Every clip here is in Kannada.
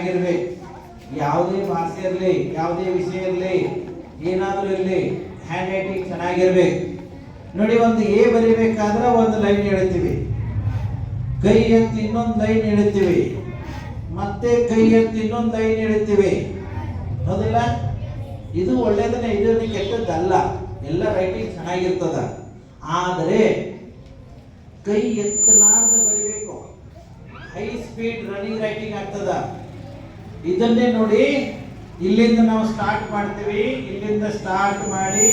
ಚೆನ್ನಾಗಿರ್ಬೇಕು. ಯಾವುದೇ ಭಾಷೆ ಇರಲಿ, ಯಾವುದೇ ವಿಷಯ ಇರಲಿ, ಏನಾದರೂ ಇರಲಿ, ಹ್ಯಾಂಡ್ ರೈಟಿಂಗ್ ಚೆನ್ನಾಗಿರ್ಬೇಕು. ನೋಡಿ, ಒಂದು ಎ ಬರಿಬೇಕಾದ್ರೆ ಒಂದು ಲೈನ್ ಹೇಳ್ತೀವಿ, ಕೈ ಎತ್ತಿ ಇನ್ನೊಂದು ಲೈನ್ ಹೇಳ್ತೀವಿ, ಮತ್ತೆ ಕೈ ಎತ್ತಿ ಇನ್ನೊಂದು ಲೈನ್ ಹೇಳ್ತೀವಿ, ಹೌದಿಲ್ಲ? ಇದು ಒಳ್ಳೇದನ್ನೇ, ಇದನ್ನು ಕೆಟ್ಟದ್ದಲ್ಲ, ಎಲ್ಲ ರೈಟಿಂಗ್ ಚೆನ್ನಾಗಿರ್ತದ. ಆದರೆ ಕೈ ಎತ್ತಲಾರ್ದ ಬರಿಬೇಕು, ಹೈ ಸ್ಪೀಡ್ ರನ್ನಿಂಗ್ ರೈಟಿಂಗ್ ಆಗ್ತದ. ಇದನ್ನೇ ನೋಡಿ, ಇಲ್ಲಿಂದ ನಾವು ಸ್ಟಾರ್ಟ್ ಮಾಡ್ತೀವಿ, ಇಲ್ಲಿಂದ ಸ್ಟಾರ್ಟ್ ಮಾಡಿ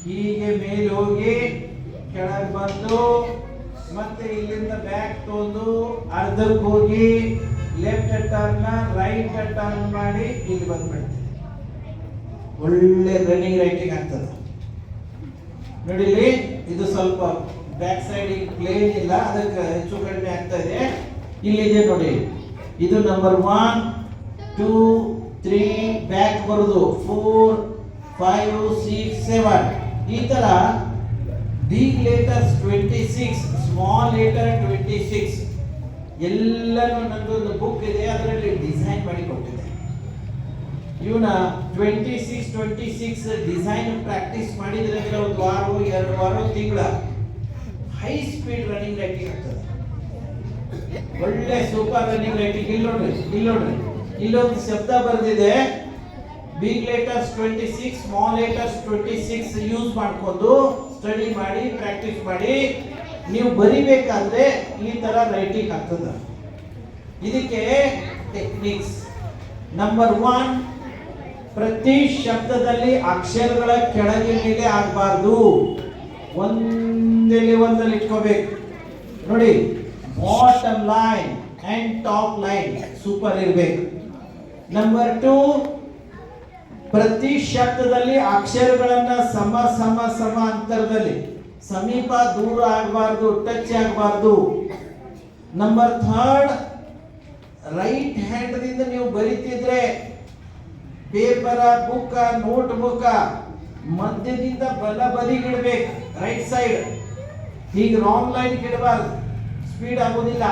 ಹೀಗೆ ಮೇಲೆ ಹೋಗಿ ಕೆಳಗೆ ಬಂದು ಮತ್ತೆ ಇಲ್ಲಿಂದ ಬ್ಯಾಕ್ ತೊಂದು ಅರ್ಧಕ್ಕೆ ಹೋಗಿ ಲೆಫ್ಟ್ ಟರ್ನ್ ರೈಟ್ ಟರ್ನ್ ಮಾಡಿ ಇಲ್ಲಿ ಬಂದ್ಬಿಡ್ತೀವಿ. ಒಳ್ಳೆ ರನ್ನಿಂಗ್ ರೈಟಿಂಗ್ ಆಗ್ತದೆ. ನೋಡಿ, ಇಲ್ಲಿ ಇದು ಸ್ವಲ್ಪ ಬ್ಯಾಕ್ ಸೈಡ್ ಪ್ಲೇನ್ ಇಲ್ಲ, ಅದಕ್ಕೆ ಹೆಚ್ಚು ಕಡಿಮೆ ಆಗ್ತಾ ಇದೆ. ಇಲ್ಲಿದೆ ನೋಡಿ, ಇದು ನಂಬರ್ 1 2 3 ಬ್ಯಾಕ್ ಬರುದು 4 5 6 7. ಈ ತರ ಬಿಗ್ ಲೆಟರ್ಸ್ 26, ಸ್ಮಾಲ್ ಲೆಟರ್ 26 ಎಲ್ಲನೂ ನನ್ನದೊಂದು ಬುಕ್ ಇದೆ, ಅದರಲ್ಲಿ ಡಿಸೈನ್ ಮಾಡಿ ಕೊಟ್ಟಿದೆ. ಇವನ 26 ಡಿಸೈನ್ ಪ್ರಾಕ್ಟೀಸ್ ಮಾಡಿದ್ರೆ ಒಂದು ವಾರ, 2 ವಾರ, ತಿಂಗಳ ಹೈ ಸ್ಪೀಡ್ ರನ್ನಿಂಗ್ ರೈಟಿಂಗ್ ಆಗ್ತದೆ. ಒಳ್ಳೆ ಸೂಪರ್ ರನ್ನಿಂಗ್ ರೈಟಿಂಗ್. ಇಲ್ಲಿ ನೋಡ್ರಿ, ಇಲ್ಲೊಂದು ಶಬ್ದ ಬರೆದಿದೆ, big letters 26, small letters 26 use ಮಾಡ್ಕೊಂಡು ಸ್ಟಡಿ ಮಾಡಿ, ಪ್ರಾಕ್ಟೀಸ್ ಮಾಡಿ. ನೀವು ಬರಿಬೇಕಾದ್ರೆ ಈ ತರ ರೈಟಿಂಗ್ ಆಗ್ತದೆ. ಇದಕ್ಕೆ ಟೆಕ್ನಿಕ್ಸ್. ನಂಬರ್ 1, ಪ್ರತಿ ಶಬ್ದದಲ್ಲಿ ಅಕ್ಷರಗಳ ಕೆಳಗೆ ಮೇಲೆ ಆಗಬಾರ್ದು, ಒಂದೇ ಲೆವೆಲ್ನಲ್ಲಿ ಇಟ್ಕೋಬೇಕು. ನೋಡಿ, bottom line and top line super ಇರಬೇಕು. ನಂಬರ್ 2, ಪ್ರತಿ ಶಬ್ದದಲ್ಲಿ ಅಕ್ಷರಗಳನ್ನ ಸಮ ಸಮ ಸಮ ಅಂತರದಲ್ಲಿ, ಸಮೀಪ ದೂರ ಆಗಬಾರ್ದು, ಟಚ್ ಆಗಬಾರ್ದು. ನಂಬರ್ 3, ರೈಟ್ ಹ್ಯಾಂಡ್ ದಿಂದ ನೀವು ಬರೀತಿದ್ರೆ ಪೇಪರ್, ಬುಕ್, ನೋಟ್ ಬುಕ್ ಮಧ್ಯದಿಂದ ಬಲ ಬದಿಗಿಡಬೇಕು, ರೈಟ್ ಸೈಡ್. ಹೀಗೆ ರಾಂಗ್ ಲೈನ್ ಇಡಬಾರ್ದು, ಸ್ಪೀಡ್ ಆಗೋದಿಲ್ಲ,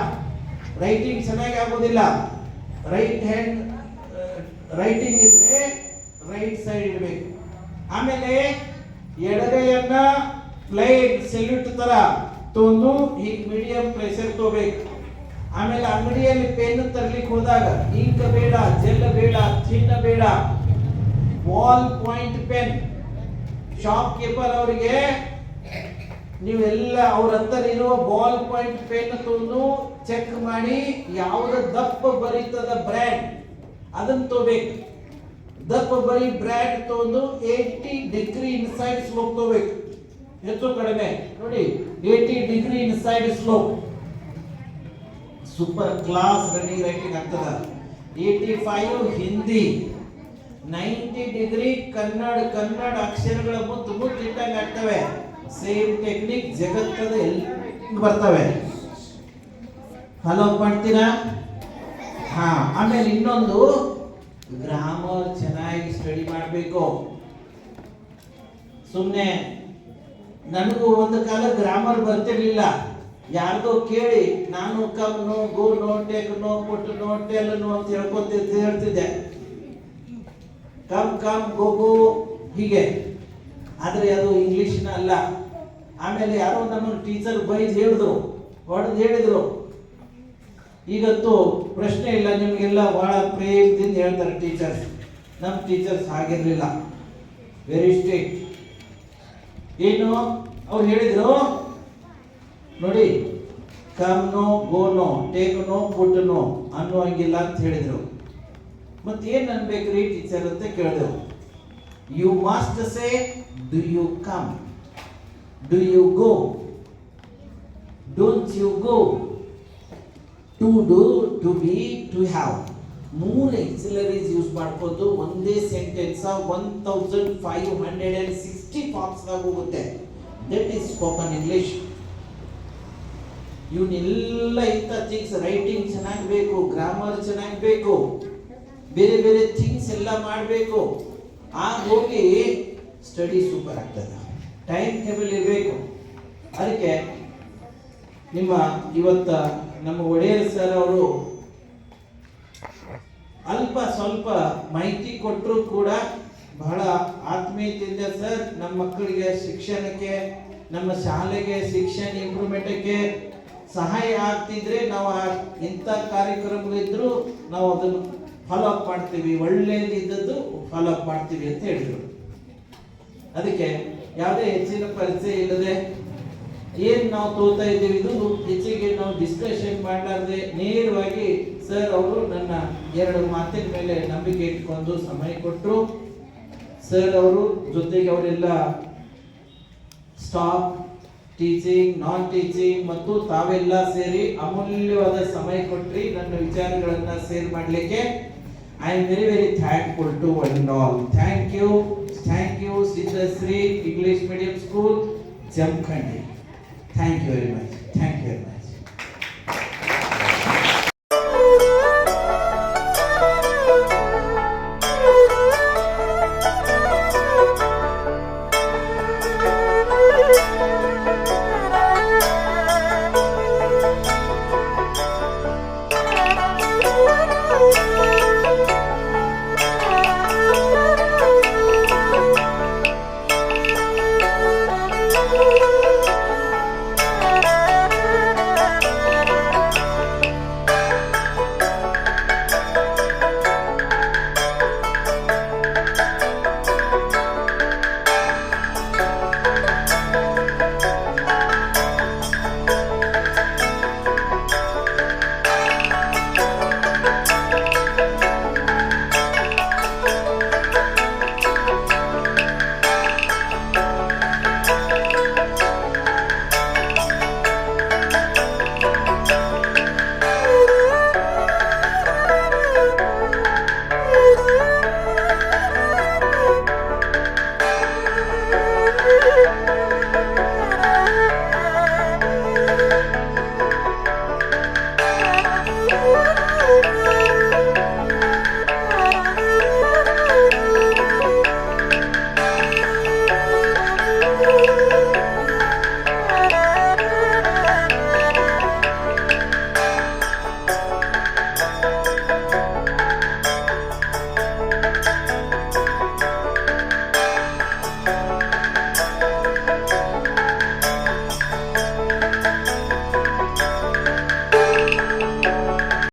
ರೈಟಿಂಗ್ ಚೆನ್ನಾಗಿ ಆಗೋದಿಲ್ಲ. ರೈಟ್ ಹ್ಯಾಂಡ್ ರೈಟಿಂಗ್ ಇದ್ರೆ ರೈಟ್ ಸೈಡ್ ಇಡಬೇಕು. ಆಮೇಲೆ ಎಡಗೈಯನ್ನ ಫ್ಲೈಟ್ ಸೆಲ್ಯೂಟ್ ತರ ತೊಂದು ಹೀಗೆ ಮೀಡಿಯಂ ಪ್ರೆಷರ್ ತಗೋಬೇಕು. ಆಮೇಲೆ ಅಂಗಡಿಯಲ್ಲಿ ಪೆನ್ ತರ್ಲಿಕ್ಕೆ ಹೋದಾಗ ಇಂಕ್ ಬೇಡ, ಜೆಲ್ ಬೇಡ, ಚಿನ್ನ ಬೇಡ, ball point pen. Shop keeper ಅವರಿಗೆ ನೀವೆಲ್ಲ ಅವ್ರ ಹತ್ರ ಇರುವ ಬಾಲ್ ಪಾಯಿಂಟ್ ಪೆನ್ ತೊಂದು ಚೆಕ್ ಮಾಡಿ ಯಾವ್ದು ದಪ್ಪ ಬರೀತದ ಬ್ರ್ಯಾಂಡ್ ಅದನ್ನ ತಗೋಬೇಕು. ದಪ್ಪ ಬರೀ ಬ್ರ್ಯಾಂಡ್ ತೊಂದು 80 ಡಿಗ್ರಿ ಇನ್ಸೈಡ್ ಸ್ಲೋಪ್ ತಗೋಬೇಕು, ಹೆಚ್ಚು ಕಡಿಮೆ. ನೋಡಿ, 80 degree inside slope, super class running writing ಆಗ್ತದ. 85 ಹಿಂದಿ, 90 ಡಿಗ್ರಿ ಕನ್ನಡ ಅಕ್ಷರಗಳ ಮುದ್ದು ಇಟ್ಟಂಗೆ ಆಗ್ತವೆ. ಸೇಮ್ ಟೆಕ್ನಿಕ್ ಜಗತ್ತದ ಎಲ್ಲ ಬರ್ತವೆ. ಫಾಲೋ ಮಾಡ್ತೀರಾ? ಹಾ. ಆಮೇಲೆ ಇನ್ನೊಂದು, ಗ್ರಾಮರ್ ಚೆನ್ನಾಗಿ ಸ್ಟಡಿ ಮಾಡಬೇಕು. ಸುಮ್ಮನೆ ನನಗೂ ಒಂದು ಕಾಲ ಗ್ರಾಮರ್ ಬರ್ತಿರ್ಲಿಲ್ಲ, ಯಾರ್ದೋ ಕೇಳಿ ನಾನು come no, go no, take no, put no, tell no ಅಂತ ಹೇಳ್ತಿದ್ದೆ. ಕಮ್ ಗೋ ಗೋ ಹೀಗೆ. ಆದರೆ ಅದು ಇಂಗ್ಲಿಷ್ನ ಅಲ್ಲ. ಆಮೇಲೆ ಯಾರೋ ನಮ್ಮ ಟೀಚರ್ ಬೈದು ಹೇಳಿದ್ರು, ಹೊಡೆದು ಹೇಳಿದ್ರು. ಈಗಂತೂ ಪ್ರಶ್ನೆ ಇಲ್ಲ, ನಿಮಗೆಲ್ಲ ಬಹಳ ಪ್ರೇಮದಿಂದ ಹೇಳ್ತಾರೆ ಟೀಚರ್ಸ್. ನಮ್ಮ ಟೀಚರ್ಸ್ ಹಾಗಿರಲಿಲ್ಲ, ವೆರಿ ಸ್ಟ್ರಿಕ್ಟ್. ಏನು ಅವ್ರು ಹೇಳಿದ್ರು ನೋಡಿ, come no, go no, take no, put no ಅನ್ನುವಂಗಿಲ್ಲ ಅಂತ ಹೇಳಿದ್ರು. ಮತ್ತೇನು ಅನ್ಬೇಕ್ರಿ ಟೀಚರ್ ಅಂತ ಕೇಳಿದೆವು. You must say, do you come, do you go, don't you go, to do, to be, to have. 3 auxiliaries use ಮಾಡ್ಕೊಂಡು ಒಂದೇ ಸೆಂಟೆನ್ಸ್ 1560 ಫಾರ್ಮ್ಸ್ ಹೋಗುತ್ತೆ. That is spoken English. ಇವನ್ನೆಲ್ಲ ಇಂಥ ಥಿಂಗ್ಸ್, ರೈಟಿಂಗ್ ಚೆನ್ನಾಗಬೇಕು, ಗ್ರಾಮರ್ ಚೆನ್ನಾಗಬೇಕು, ಬೇರೆ ಬೇರೆ ಥಿಂಗ್ಸ್ ಎಲ್ಲ ಮಾಡಬೇಕು. ಆಗ ಹೋಗಿ ಸ್ಟಡಿ ಸೂಪರ್ ಆಗ್ತದೆ. ಟೈಮ್ ಟೇಬಲ್ ಇರಬೇಕು. ಅದಕ್ಕೆ ಇವತ್ತ ನಮ್ಮ ಒಡೆಯರ್ ಸರ್ ಅವರು ಎಂಬ ಸ್ವಲ್ಪ ಮಾಹಿತಿ ಕೊಟ್ಟರು ಕೂಡ ಬಹಳ ಆತ್ಮೀಯತೆಯಿಂದ ಸರ್ ನಮ್ಮ ಮಕ್ಕಳಿಗೆ ಶಿಕ್ಷಣಕ್ಕೆ ನಮ್ಮ ಶಾಲೆಗೆ ಶಿಕ್ಷಣ ಇಂಪ್ರೂವ್ಮೆಂಟ್ಗೆ ಸಹಾಯ ಆಗ್ತಿದ್ರೆ ನಾವು ಇಂಥ ಕಾರ್ಯಕ್ರಮಗಳಿದ್ರು ನಾವು ಅದನ್ನು ಫಾಲೋ ಅಪ್ ಮಾಡ್ತೀವಿ, ಒಳ್ಳೇದಿದ್ದದ್ದು ಫಾಲೋ ಅಪ್ ಮಾಡ್ತೀವಿ ಅಂತ ಹೇಳಿದ್ರು. ಅದಕ್ಕೆ ಯಾವುದೇ ಹೆಚ್ಚಿನ ಪರಿಚಯ ಇಲ್ಲದೆ ಏನ್ ನಾವು ತೋತಾ ಇದ್ದೀವಿ ಇದು ಹೆಚ್ಚಿಗೆ ನಾವು ಡಿಸ್ಕಷನ್ ಮಾಡಲಾರ್ದೆ ನೇರವಾಗಿ ಸರ್ ಅವರು ನನ್ನ ಎರಡು ಮಾತಿನ ಮೇಲೆ ನಂಬಿಕೆ ಇಟ್ಕೊಂಡು ಸಮಯ ಕೊಟ್ಟರು. ಸರ್ ಅವರು ಜೊತೆಗೆ ಅವರೆಲ್ಲ ಸ್ಟಾಫ್, ಟೀಚಿಂಗ್, ನಾನ್ ಟೀಚಿಂಗ್ ಮತ್ತು ತಾವೆಲ್ಲ ಸೇರಿ ಅಮೂಲ್ಯವಾದ ಸಮಯ ಕೊಟ್ರಿ ನನ್ನ ವಿಚಾರಗಳನ್ನ ಶೇರ್ ಮಾಡಲಿಕ್ಕೆ. I am very very thankful to one and all. Thank you Siddhashree English medium school Jamakhandi. Thank you very much.